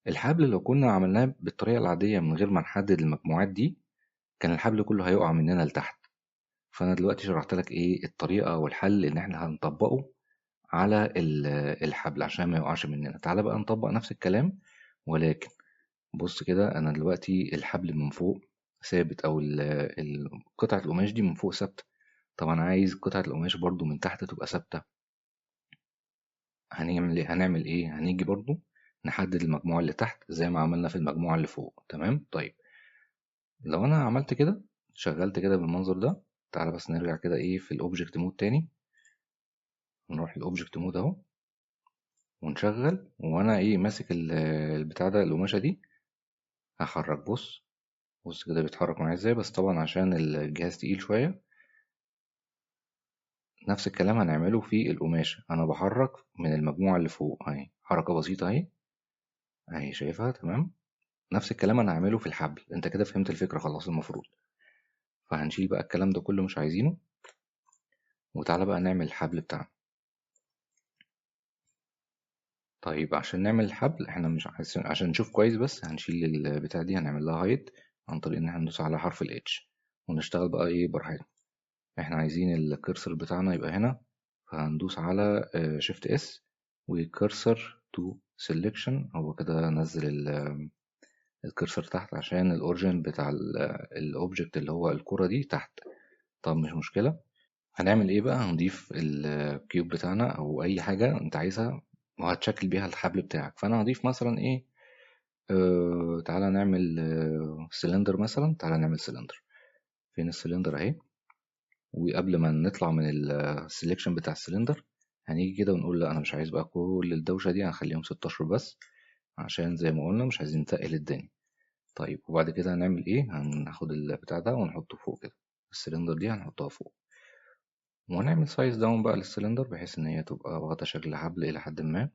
الحبل لو كنا عملناه بالطريقة العادية من غير ما نحدد المجموعات دي كان الحبل كله هيقع مننا لتحت. فأنا دلوقتي شرحت لك إيه الطريقة والحل اللي إحنا هنطبقه على الحبل عشان ما يقعش مننا. تعالى بقى نطبق نفس الكلام، ولكن بص كده أنا دلوقتي الحبل من فوق ثابت أو قطعة القماش دي من فوق ثابتة. طبعا عايز قطعة القماش برضو من تحت تبقى ثابتة. هنعمل إيه؟ هنيجي برضو نحدد المجموعة اللي تحت زي ما عملنا في المجموعة اللي فوق. تمام. طيب لو أنا عملت كده شغلت كده بالمنظر ده، تعالى بس نرجع كده إيه في الأوبجكت مود تاني، نروح للأوبجكت مود أهو ونشغل، وانا ايه ماسك البتاع ده القماشة دي هحرك. بص كده بيتحرك معايا ازاي، بس طبعا عشان الجهاز تقيل شوية. نفس الكلام هنعمله في القماشة، انا بحرك من المجموعة اللي فوق اهي حركة بسيطة اهي شايفها تمام. نفس الكلام انا هعمله في الحبل. انت كده فهمت الفكرة خلاص المفروض. فهنشيل بقى الكلام ده كله مش عايزينه، وتعالى بقى نعمل الحبل بتاعنا. طيب عشان نعمل الحبل احنا مش عشان نشوف كويس بس هنشيل البتاع دي، هنعمل لها هايد عن طريق ان احنا ندوس على حرف الاتش ونشتغل بقى ايه براحتنا. احنا عايزين الكرسر بتاعنا يبقى هنا، فهندوس على شيفت اس وكرسر تو سيلكشن. هو كده نزل الكرسر تحت عشان الاوريجن بتاع الاوبجكت اللي هو الكرة دي تحت. طب مش مشكلة. هنعمل ايه بقى؟ هنضيف الكيوب بتاعنا او اي حاجة انت عايزها وهتشكل بيها الحبل بتاعك. فانا هضيف مثلا ايه، تعالى نعمل سلندر مثلا. تعالى نعمل سلندر. فين السلندر اهي. وقبل ما نطلع من السليكشن بتاع السلندر هنيجي كده ونقول لا انا مش عايز بقى كل الدوشة دي، هنخليهم 16 بس عشان زي ما قلنا مش عايزين نتقل الدنيا. طيب وبعد كده هنعمل ايه؟ هناخد البتاع ده ونحطه فوق كده، السلندر دي هنحطها فوق، ونعمل سايز داون بقى للسلندر بحيث ان هي تبقى واخدة شكل حبل الى حد ما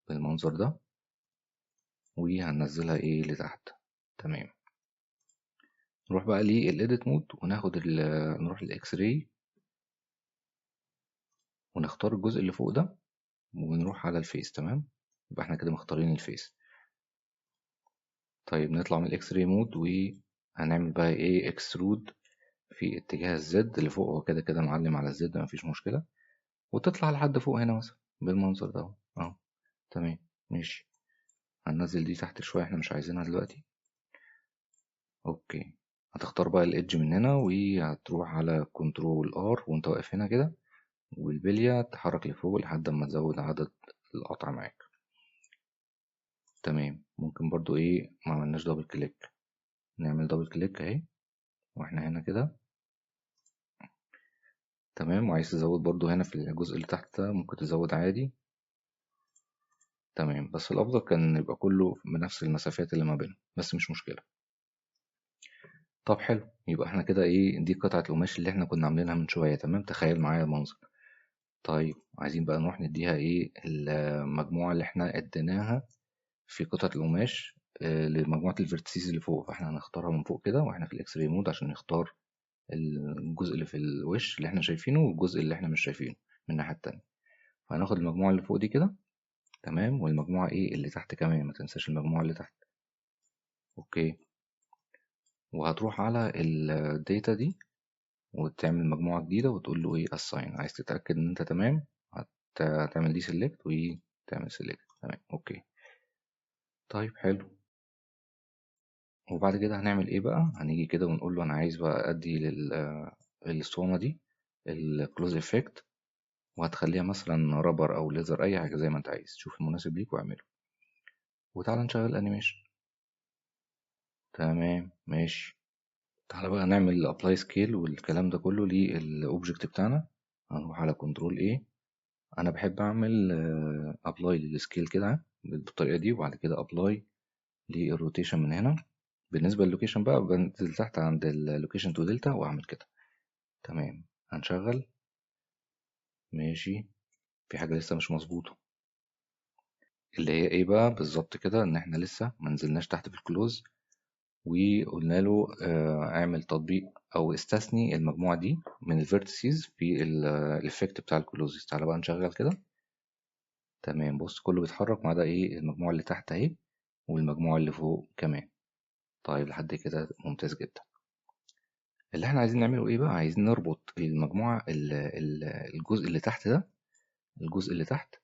بالمنظر ده، وهننزلها ايه لتحت. تمام. نروح بقى للإيديت مود وناخد نروح للإكس راي ونختار الجزء اللي فوق ده ونروح على الفيس. تمام. يبقى احنا كده مختارين الفيس. طيب نطلع من الإكس راي مود وهنعمل بقى ايه اكسترود في اتجاه الزد اللي فوق. هو كده كده معلم على الزد مفيش مشكلة، وتطلع لحد فوق هنا مثلا بالمنظر ده اهو. تمام ماشي. هننزل دي تحت شوية احنا مش عايزينها دلوقتي. اوكي. هتختار بقى الإدج من هنا وهتروح على كنترول ار وانت واقف هنا كده، والبلية تحرك لفوق لحد ما تزود عدد القطع معاك. تمام. ممكن برضو ايه ما عملناش دبل كليك، نعمل دبل كليك اهي واحنا هنا كده. تمام. وعايز تزود برضو هنا في الجزء اللي تحت ده ممكن تزود عادي. تمام. بس الافضل كان يبقى كله بنفس المسافات اللي ما بينهم، بس مش مشكلة. طب حلو. يبقى احنا كده ايه دي قطعة القماش اللي احنا كنا عاملينها من شوية. تمام. تخيل معايا المنظر. طيب عايزين بقى نروح نديها ايه المجموعة اللي احنا اديناها في قطعة القماش لمجموعة الفيرتسيز اللي فوق. فاحنا هنختارها من فوق كده واحنا في الاكس راي مود عشان نختار الجزء اللي في الوش اللي احنا شايفينه والجزء اللي احنا مش شايفينه من الناحية التانية. فهناخد المجموعة اللي فوق دي كده. تمام. والمجموعة ايه اللي تحت كمان، ما تنساش المجموعة اللي تحت. اوكي. وهتروح على الداتا دي وتعمل مجموعة جديدة وتقول له ايه assign. عايز تتأكد ان انت تمام هتعمل دي select وتعمل select. تمام. اوكي. طيب حلو. وبعد كده هنعمل ايه بقى؟ هنيجي كده ونقول له انا عايز بقى ادي للاسطوانة دي الكلوز افكت، وهتخليها مثلا رابر او ليزر، اي حاجة زي ما انت عايز، شوف المناسب ليك واعمله. وتعالى نشغل انيميشن. تمام ماشي. تعالى بقى نعمل ابلاي سكيل والكلام ده كله للاوبجكت بتاعنا. هنروح على كنترول ايه، انا بحب اعمل ابلاي للسكيل كده بالطريقه دي، وبعد كده ابلاي للروتيشن من هنا. بالنسبه للوكيشن بقى بنزل تحت عند اللوكيشن تو دلتا واعمل كده. تمام هنشغل. ماشي. في حاجه لسه مش مظبوطه، اللي هي ايه بقى بالظبط كده؟ ان احنا لسه ما نزلناش تحت في الكلوز وقلنا له اعمل تطبيق او استثني المجموعة دي من الفيرتيسز في الافكت بتاع الكلوزز. تعالى بقى نشغل كده. تمام بص كله بيتحرك ما عدا ايه؟ المجموعة اللي تحت اهي والمجموعة اللي فوق كمان. طيب لحد كده ممتاز جدا. اللي احنا عايزين نعمله ايه بقى؟ عايزين نربط المجموعة الجزء اللي تحت ده، الجزء اللي تحت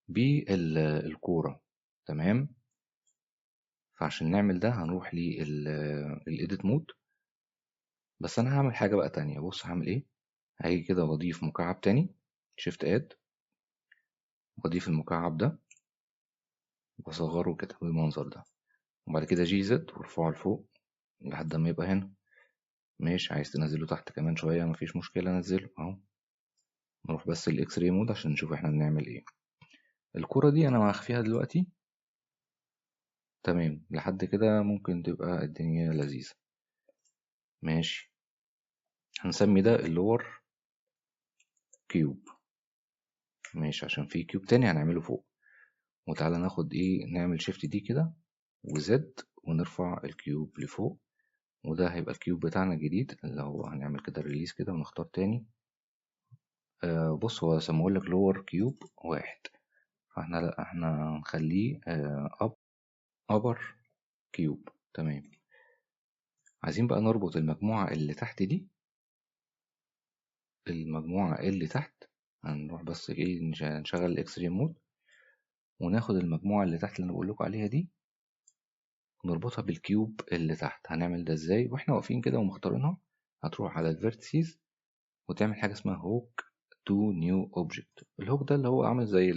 بالكورة. تمام. فعشان نعمل ده هنروح للإيديت مود. بس انا هعمل حاجة بقى تانية. بص هعمل ايه؟ هاجي كده واضيف مكعب تاني، شيفت اد، واضيف المكعب ده واصغره كده بالمنظر ده، وبعد كده جي زد وارفعه لفوق لحد ما يبقى هنا. ماشي. عايز تنزله تحت كمان شوية مفيش مشكلة، نزله اهو. نروح بس الاكس راي مود عشان نشوف احنا بنعمل ايه. الكرة دي انا هخفيها دلوقتي. تمام لحد كده ممكن تبقى الدنيا لذيذة. ماشي. هنسمي ده اللور كيوب. ماشي عشان في كيوب تاني هنعمله فوق. وتعالى ناخد ايه، نعمل شيفت دي كده وزد ونرفع الكيوب لفوق. وده هيبقى الكيوب بتاعنا الجديد اللي هو هنعمل كده ريليس كده ونختار تاني. بص هو سموهولك لور كيوب واحد، فاحنا لا احنا هنخليه ابر كيوب. تمام. عايزين بقى نربط المجموعة اللي تحت دي، المجموعة اللي تحت. هنروح بس ايه نشغل الاكستريم مود وناخد المجموعة اللي تحت اللي انا بقولكوا عليها دي نربطها بالكيوب اللي تحت. هنعمل ده ازاي واحنا واقفين كده ومختارينها؟ هتروح على الفيرتسيز وتعمل حاجة اسمها هوك تو نيو اوبجكت. الهوك ده اللي هو عامل زي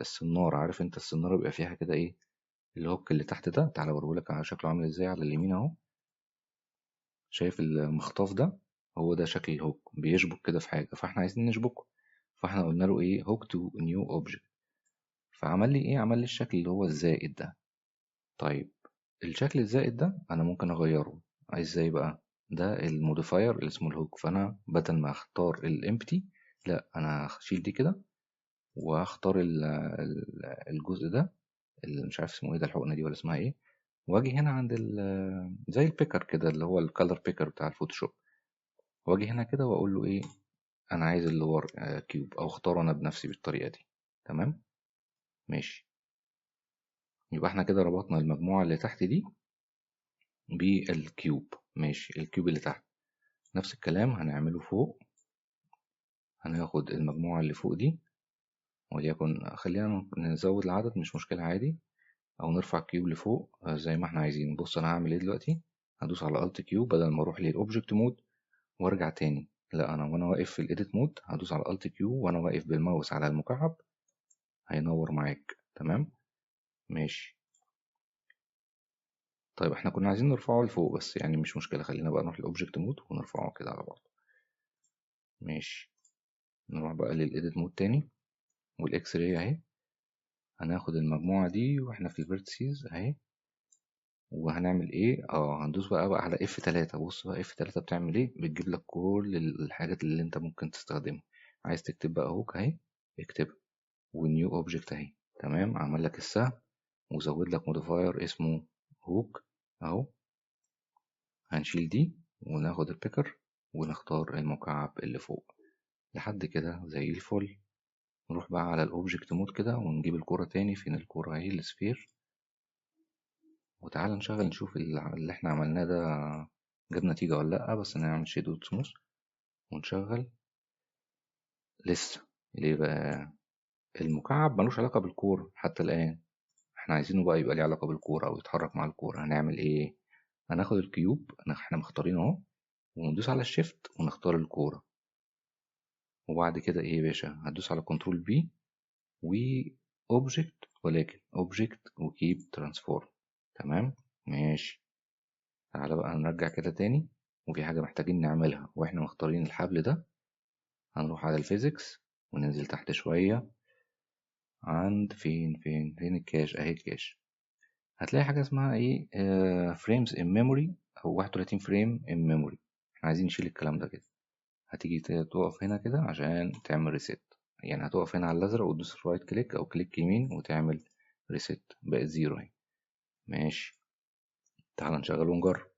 السنارة، عارف انت السنارة بيبقى فيها كده ايه؟ الهوك اللي تحت ده تعالى اوريهولك على شكله عامل ازاي على اليمين اهو. شايف المخطاف ده؟ هو ده شكل الهوك، بيشبك كده في حاجة فاحنا عايزين نشبكه. فاحنا قلنا له ايه؟ هوك تو نيو اوبجكت. فعمل لي ايه؟ عمل لي الشكل اللي هو الزائد ده. طيب الشكل الزائد ده انا ممكن اغيره. عايز ازاي بقى؟ ده الموديفاير اللي اسمه الهوك. فانا بدل ما اختار الامبتي، لا انا هشيل دي كده واختار الجزء ده اللي مش عارف اسمه ايه ده، الحقنه دي ولا اسمها ايه. واجي هنا عند زي البيكر كده اللي هو الكالر بيكر بتاع الفوتوشوب، واجي هنا كده واقول له ايه؟ انا عايز اللي هو كيوب، او اختاره انا بنفسي بالطريقه دي. تمام ماشي. يبقى احنا كده ربطنا المجموعه اللي تحت دي بالكيوب. ماشي. الكيوب اللي تحت نفس الكلام هنعمله فوق. هناخد المجموعه اللي فوق دي، وليكن خلينا نزود العدد مش مشكله عادي، او نرفع الكيوب لفوق زي ما احنا عايزين. بص انا هعمل ايه دلوقتي؟ هدوس على الت كيوب بدل ما اروح للاوبجكت مود وارجع تاني، لا انا وانا واقف في الايديت مود هدوس على الت كيوب وانا واقف بالماوس على المكعب هينور معاك. تمام ماشي. طيب احنا كنا عايزين نرفعه لفوق بس يعني مش مشكلة، خلينا بقى نروح للاوبجكت مود ونرفعه كده على بعض. ماشي. نروح بقى للايديت مود تاني والاكس راي اهي. هناخد المجموعة دي واحنا في الفيرتسيز اهي. وهنعمل ايه؟ هندوس بقى على F3. بص بقى F3 بتعمل ايه؟ بتجيب لك كل الحاجات اللي انت ممكن تستخدمها. عايز تكتب بقى هوك اهي اكتبها، ونيو اوبجكت اهي. تمام. عمل لك السهم وزود لك موديفاير اسمه هوك اهو. هنشيل دي وناخد البيكر ونختار المكعب اللي فوق. لحد كده زي الفل. نروح بقى على الاوبجكت مود كده ونجيب الكرة تاني. فين الكرة اهي؟ السفير. وتعال نشغل نشوف اللي احنا عملناه ده جاب نتيجة ولا لأ. بس نعمل شيدو سموث ونشغل. لسه. ليه بقى؟ المكعب ملوش علاقة بالكورة حتى الآن. احنا عايزينه بقى يبقى ليه علاقة بالكورة أو يتحرك مع الكورة. هنعمل ايه؟ هناخد الكيوب احنا مختارينه اهو، وندوس على الشيفت ونختار الكورة. وبعد كده ايه يا باشا، هتدوس على كنترول بي وأوبجكت، ولكن أوبجكت وكيب ترانسفورم. تمام ماشي. تعالى بقى نرجع كده تاني، وفي حاجة محتاجين نعملها واحنا مختارين الحبل ده. هنروح على الفيزيكس وننزل تحت شوية عند فين الكاش اهي الكاش. هتلاقي حاجة اسمها ايه فريمز ان ميموري او 31 فريم ان ميموري. احنا عايزين نشيل الكلام ده كده. هتيجي تقف هنا كده عشان تعمل ريسيت. يعني هتقف هنا على الازرق وتدوس رايت كليك او كليك يمين وتعمل ريسيت، بقت زيرو اهي. ماشي. تعال نشغل ونجرب.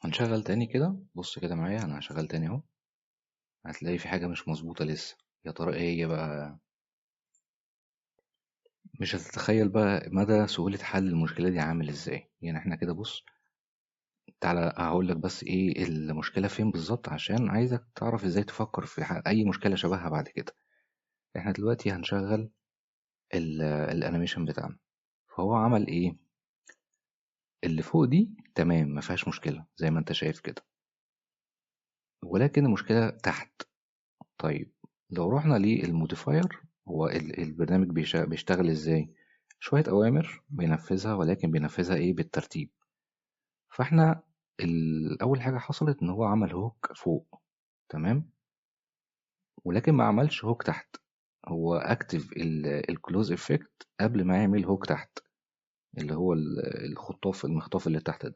هنشغل تاني كده، بص كده معايا، انا هشغل تاني اهو. هتلاقي في حاجة مش مظبوطة لسه. يا ترى ايه هي بقى؟ مش هتتخيل بقى مدى سهولة حل المشكلة دي عامل ازاي. يعني احنا كده بص، تعالى هقول لك بس ايه المشكلة فين بالظبط، عشان عايزك تعرف ازاي تفكر في اي مشكلة شبهها بعد كده. احنا دلوقتي هنشغل الانيميشن بتاعنا. فهو عمل ايه؟ اللي فوق دي تمام ما فيهاش مشكلة زي ما انت شايف كده، ولكن المشكلة تحت. طيب لو رحنا للموديفاير، هو البرنامج بيشتغل ازاي؟ شوية أوامر بينفذها، ولكن بينفذها ايه بالترتيب. فاحنا أول حاجة حصلت إن هو عمل هوك فوق، تمام، ولكن ما عملش هوك تحت. هو اكتف الكلوز افكت قبل ما يعمل هوك تحت، اللي هو المخطاف اللي تحت ده.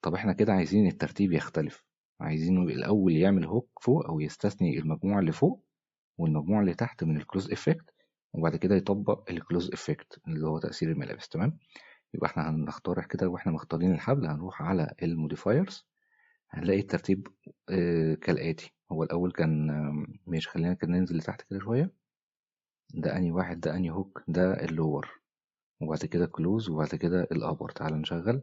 طب احنا كده عايزين الترتيب يختلف. عايزينه الأول يعمل هوك فوق أو يستثني المجموعة اللي فوق والمجموعة اللي تحت من الكلوز افكت، وبعد كده يطبق الكلوز افكت اللي هو تأثير الملابس. تمام. يبقى احنا هنختار كده واحنا مختارين الحبل، هنروح على الموديفايرز. هنلاقي الترتيب كالآتي. هو الأول كان ماشي، خلينا كده ننزل لتحت كده شوية. ده أنهي واحد؟ ده أنهي هوك؟ ده اللور، وبعد كده كلوز، وبعد كده الأبر. تعال نشغل.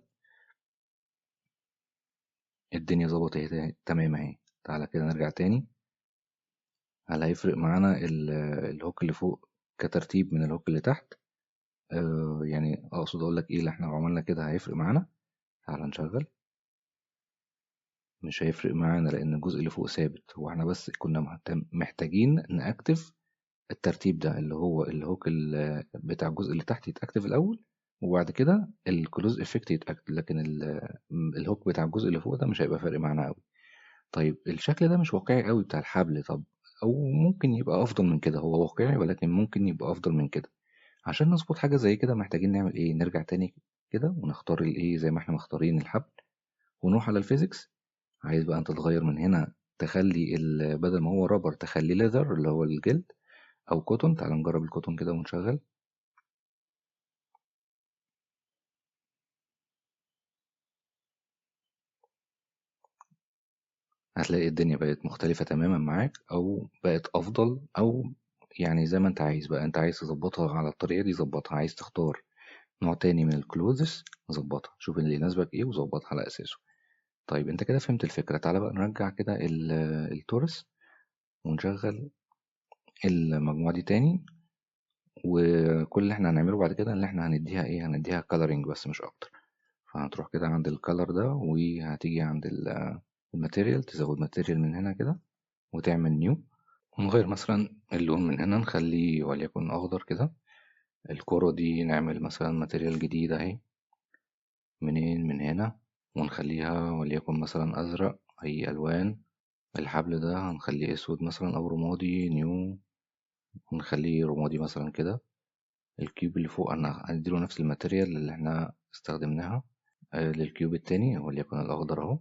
الدنيا ظبطت اهي تمام اهي. تعالى كده نرجع تاني. هل هيفرق معانا الهوك اللي فوق كترتيب من الهوك اللي تحت؟ يعني اقصد اقول لك ايه اللي احنا لو عملنا كده هيفرق معانا. تعالى نشغل. مش هيفرق معانا لان الجزء اللي فوق ثابت. هو احنا بس كنا محتاجين نأكتف الترتيب ده، اللي هو الهوك بتاع الجزء اللي تحت يتأكتف الاول، وبعد كده الكلوز افكت يتأكد. لكن الهوك بتاع الجزء اللي فوق ده مش هيبقى فارق معانا قوي. طيب الشكل ده مش واقعي قوي بتاع الحبل. طب او ممكن يبقى افضل من كده. هو واقعي ولكن ممكن يبقى افضل من كده. عشان نظبط حاجة زي كده محتاجين نعمل ايه؟ نرجع تاني كده ونختار الايه زي ما احنا مختارين الحبل، ونروح على الفيزيكس. عايز بقى انت تغير من هنا، تخلي بدل ما هو رابر تخليه ليذر اللي هو الجلد، او كوتون. تعال نجرب الكوتون كده ونشغل. هتلاقي الدنيا بقت مختلفة تماما معاك، او بقت افضل، او يعني زي ما انت عايز بقى. انت عايز تظبطها على الطريقة دي ظبطها، عايز تختار نوع تاني من الكلوزس ظبطها، شوف اللي يناسبك ايه وظبطها على اساسه. طيب انت كده فهمت الفكرة. تعالى بقى نرجع كده التورس ونشغل المجموعة دي تاني. وكل اللي احنا هنعمله بعد كده ان احنا هنديها ايه، هنديها coloring بس مش اكتر. فهتروح كده عند الكالر ده، وهتيجي عند الماتيريال، تزود ماتيريال من هنا كده وتعمل نيو، ونغير مثلا اللون من هنا نخليه وليكن اخضر كده. الكرة دي نعمل مثلا ماتيريال جديدة اهي، منين؟ من هنا. ونخليها وليكن مثلا ازرق، اي الوان. الحبل ده هنخليه اسود مثلا او رمادي، نيو. ونخليه رمادي مثلا كده. الكيوب اللي فوق انا هنديله نفس الماتيريال اللي احنا استخدمناها للكيوب التاني وليكن الاخضر اهو.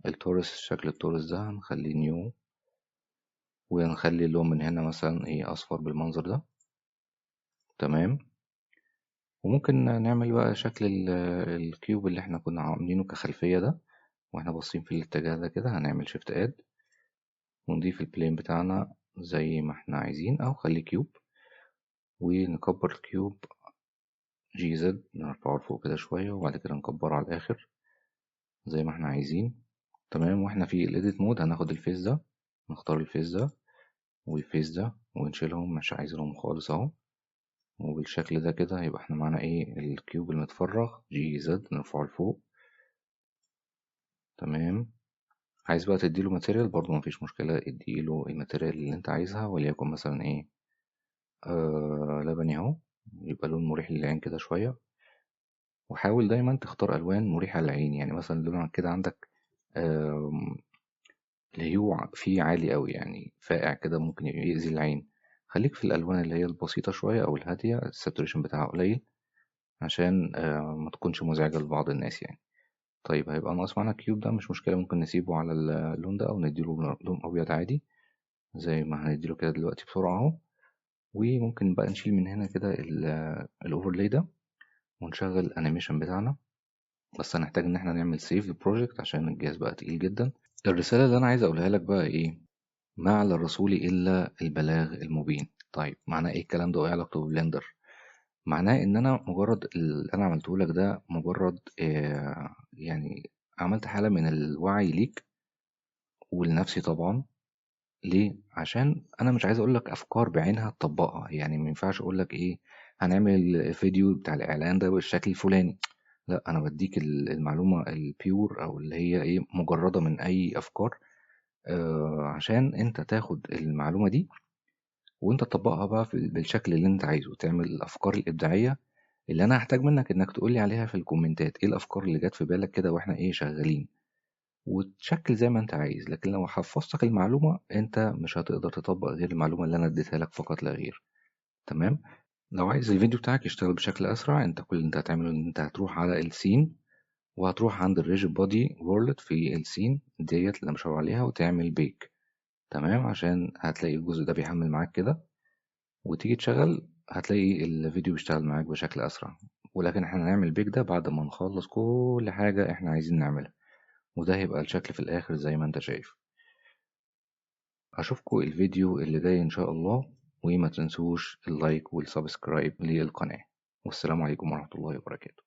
التورس، شكل التورس ده هنخليه نيو، ونخلي اللون من هنا مثلا ايه اصفر بالمنظر ده. تمام. وممكن نعمل بقى شكل الكيوب اللي احنا كنا عاملينه كخلفية ده، واحنا باصين في الاتجاه ده كده. هنعمل شيفت اد ونضيف البلين بتاعنا زي ما احنا عايزين، او خليه كيوب. ونكبر الكيوب جي زد، نرفعه لفوق كده شوية وبعد كده نكبره على الآخر زي ما احنا عايزين. تمام. واحنا في الايديت مود هناخد الفيس ده، نختار الفيس ده والفيس ده ونشيلهم مش عايزينهم خالص اهو. وبالشكل ده كده يبقى احنا معانا ايه الكيوب المتفرغ جي زد، نرفعه لفوق. تمام. عايز بقى تديله ماتيريال برضو مفيش مشكلة، اديله الماتيريال اللي انت عايزها، وليكن مثلا ايه لبني اهو، يبقى لون مريح للعين كده شوية. وحاول دايما تختار ألوان مريحة للعين، يعني مثلا لون كده عندك آم، الهيو فيه عالي أوي، يعني فاقع كده ممكن يأذي العين. خليك في الألوان اللي هي البسيطة شوية أو الهادية، الساتوريشن بتاعها قليل، عشان ما تكونش مزعجة لبعض الناس يعني. طيب هيبقى ناقص معانا الكيوب ده، مش مشكلة، ممكن نسيبه على اللون ده أو نديله لون أبيض عادي زي ما هنديله كده دلوقتي بسرعة اهو. وممكن بقى نشيل من هنا كده الاوفرلاي ده ونشغل الانيميشن بتاعنا. بس هنحتاج ان احنا نعمل سيف للبروجكت عشان الجهاز بقى تقيل جدا. الرسالة اللي انا عايز اقولها لك بقى ايه؟ ما على الرسول الا البلاغ المبين. طيب معناه ايه الكلام ده وايه علاقته ببلندر؟ معناه ان انا مجرد اللي انا عملته لك ده مجرد يعني عملت حالة من الوعي ليك ولنفسي طبعا. ليه؟ عشان أنا مش عايز أقول لك أفكار بعينها تطبّقها، يعني ما ينفعش أقول لك إيه، هنعمل الفيديو بتاع الإعلان ده بالشكل الفلاني، لأ أنا بادّيك المعلومة الpure أو اللي هي إيه، مجردة من أي أفكار، عشان أنت تاخد المعلومة دي وأنت تطبّقها بقى بالشكل اللي أنت عايزه، تعمل الأفكار الإبداعية اللي أنا هاحتاج منك إنك تقول لي عليها في الكومنتات، إيه الأفكار اللي جات في بالك كده وإحنا إيه شغالين. وتشكِّل زي ما أنت عايز، لكن لو حفّظتك المعلومة أنت مش هتقدر تطبّق غير المعلومة اللي أنا ادّيتها لك فقط لا غير. تمام؟ لو عايز الفيديو بتاعك يشتغل بشكل أسرع، أنت كل اللي أنت هتعمله إن أنت هتروح على الscene وهتروح عند الrigid body world في الscene ديّة اللي أنا مشاور عليها وتعمل bake. تمام؟ عشان هتلاقي الجزء ده بيحمّل معاك كده، وتيجي تشغّل هتلاقي الفيديو بيشتغل معاك بشكل أسرع. ولكن إحنا هنعمل bake ده بعد ما نخلّص كل حاجة إحنا عايزين نعملها، وده هيبقى الشكل في الآخر زي ما أنت شايف. أشوفكوا الفيديو اللي جاي إن شاء الله، وما تنسوش اللايك والسبسكرايب للقناة. والسلام عليكم ورحمة الله وبركاته.